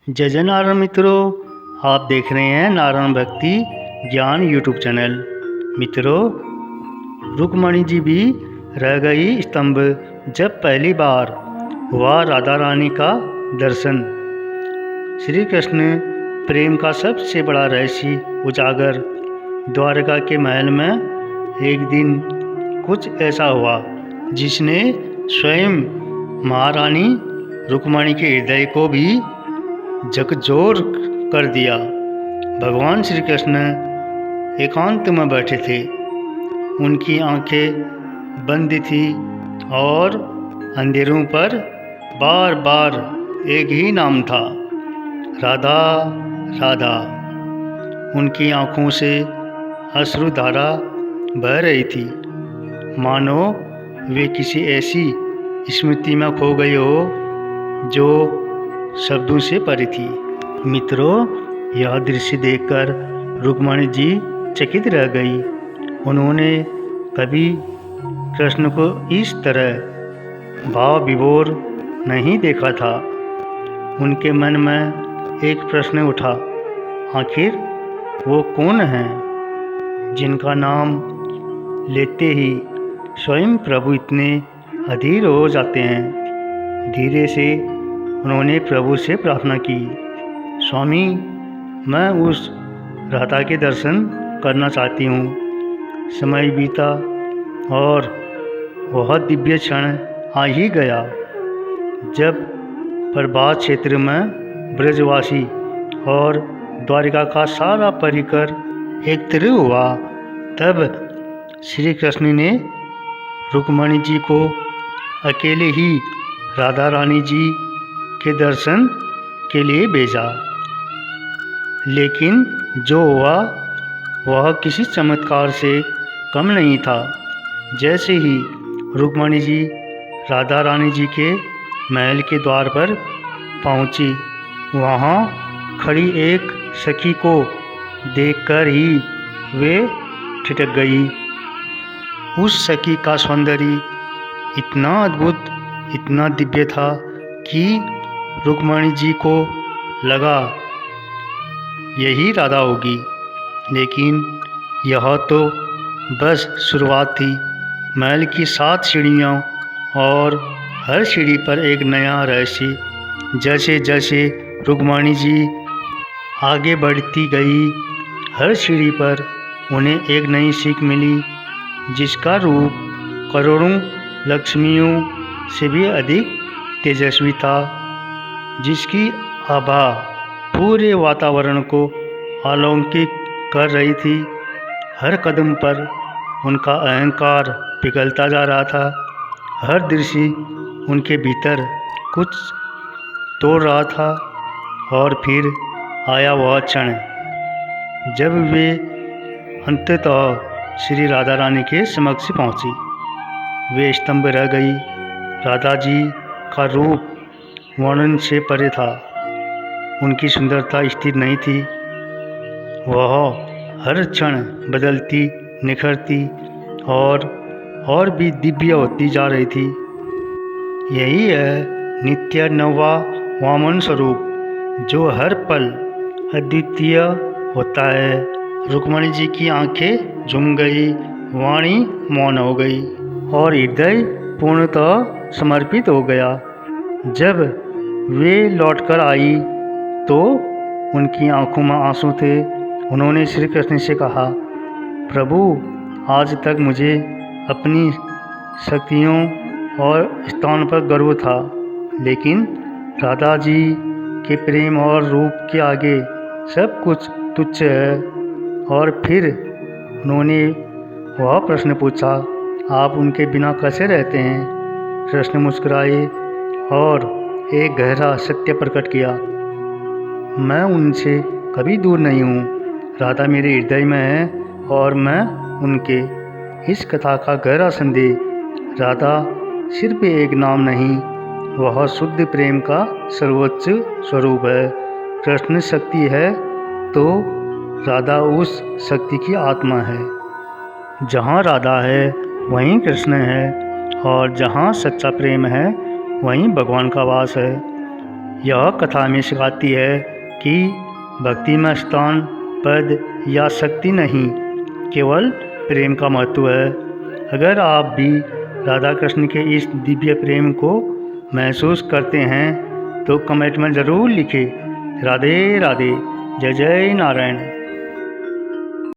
जय जय नारायण मित्रों, आप देख रहे हैं नारायण भक्ति ज्ञान यूट्यूब चैनल। मित्रों, रुक्मणी जी भी रह गई स्तंभ जब पहली बार हुआ राधा रानी का दर्शन। श्री कृष्ण प्रेम का सबसे बड़ा रहस्य उजागर। द्वारका के महल में एक दिन कुछ ऐसा हुआ जिसने स्वयं महारानी रुक्मणी के हृदय को भी झकझोर कर दिया। भगवान श्री कृष्ण एकांत में बैठे थे। उनकी आंखें बंद थी और अंधेरों पर बार बार एक ही नाम था, राधा राधा। उनकी आंखों से अश्रुधारा बह रही थी, मानो वे किसी ऐसी स्मृति में खो गए हो जो शब्दों से परे थी। मित्रों, यह दृश्य देखकर रुक्मणी जी चकित रह गई। उन्होंने कभी कृष्ण को इस तरह भाव विभोर नहीं देखा था। उनके मन में एक प्रश्न उठा, आखिर वो कौन है जिनका नाम लेते ही स्वयं प्रभु इतने अधीर हो जाते हैं। धीरे से उन्होंने प्रभु से प्रार्थना की, स्वामी, मैं उस राधा के दर्शन करना चाहती हूँ। समय बीता और वह दिव्य क्षण आ ही गया जब प्रभात क्षेत्र में ब्रजवासी और द्वारिका का सारा परिकर एकत्र हुआ। तब श्री कृष्ण ने रुक्मणी जी को अकेले ही राधा रानी जी के दर्शन के लिए भेजा। लेकिन जो हुआ वह किसी चमत्कार से कम नहीं था। जैसे ही रुक्मणी जी राधा रानी जी के महल के द्वार पर पहुंची, वहां खड़ी एक सखी को देखकर ही वे ठिठक गई। उस सखी का सौंदर्य इतना अद्भुत, इतना दिव्य था कि रुक्मणी जी को लगा यही राधा होगी। लेकिन यह तो बस शुरुआत थी। महल की 7 सीढ़ियाँ और हर सीढ़ी पर एक नया रहस्य। जैसे जैसे रुक्मणी जी आगे बढ़ती गई, हर सीढ़ी पर उन्हें एक नई सीख मिली, जिसका रूप करोड़ों लक्ष्मियों से भी अधिक तेजस्वी था, जिसकी आभा पूरे वातावरण को अलौकिक कर रही थी। हर कदम पर उनका अहंकार पिघलता जा रहा था। हर दृश्य उनके भीतर कुछ तोड़ रहा था। और फिर आया वह क्षण जब वे अंततः श्री राधा रानी के समक्ष पहुंची। वे स्तंभ रह गई। राधा जी का रूप वर्णन से परे था। उनकी सुंदरता स्थिर नहीं थी, वह हर क्षण बदलती, निखरती और भी दिव्य होती जा रही थी। यही है नित्य नवा वामन स्वरूप, जो हर पल अद्वितीय होता है। रुक्मणी जी की आंखें झूम गई, वाणी मौन हो गई और हृदय पूर्णतः समर्पित हो गया। जब वे लौटकर आई तो उनकी आंखों में आंसू थे। उन्होंने श्री कृष्ण से कहा, प्रभु, आज तक मुझे अपनी शक्तियों और स्थान पर गर्व था, लेकिन राधा जी के प्रेम और रूप के आगे सब कुछ तुच्छ है। और फिर उन्होंने वह प्रश्न पूछा, आप उनके बिना कैसे रहते हैं? कृष्ण मुस्कुराए और एक गहरा सत्य प्रकट किया, मैं उनसे कभी दूर नहीं हूँ। राधा मेरे हृदय में है और मैं उनके। इस कथा का गहरा संदेश, राधा सिर्फ एक नाम नहीं, वह शुद्ध प्रेम का सर्वोच्च स्वरूप है। कृष्ण शक्ति है तो राधा उस शक्ति की आत्मा है। जहाँ राधा है वहीं कृष्ण है, और जहाँ सच्चा प्रेम है वहीं भगवान का वास है। यह कथा हमें सिखाती है कि भक्ति में स्थान, पद या शक्ति नहीं, केवल प्रेम का महत्व है। अगर आप भी राधा कृष्ण के इस दिव्य प्रेम को महसूस करते हैं तो कमेंट में ज़रूर लिखें। राधे राधे, जय जय नारायण।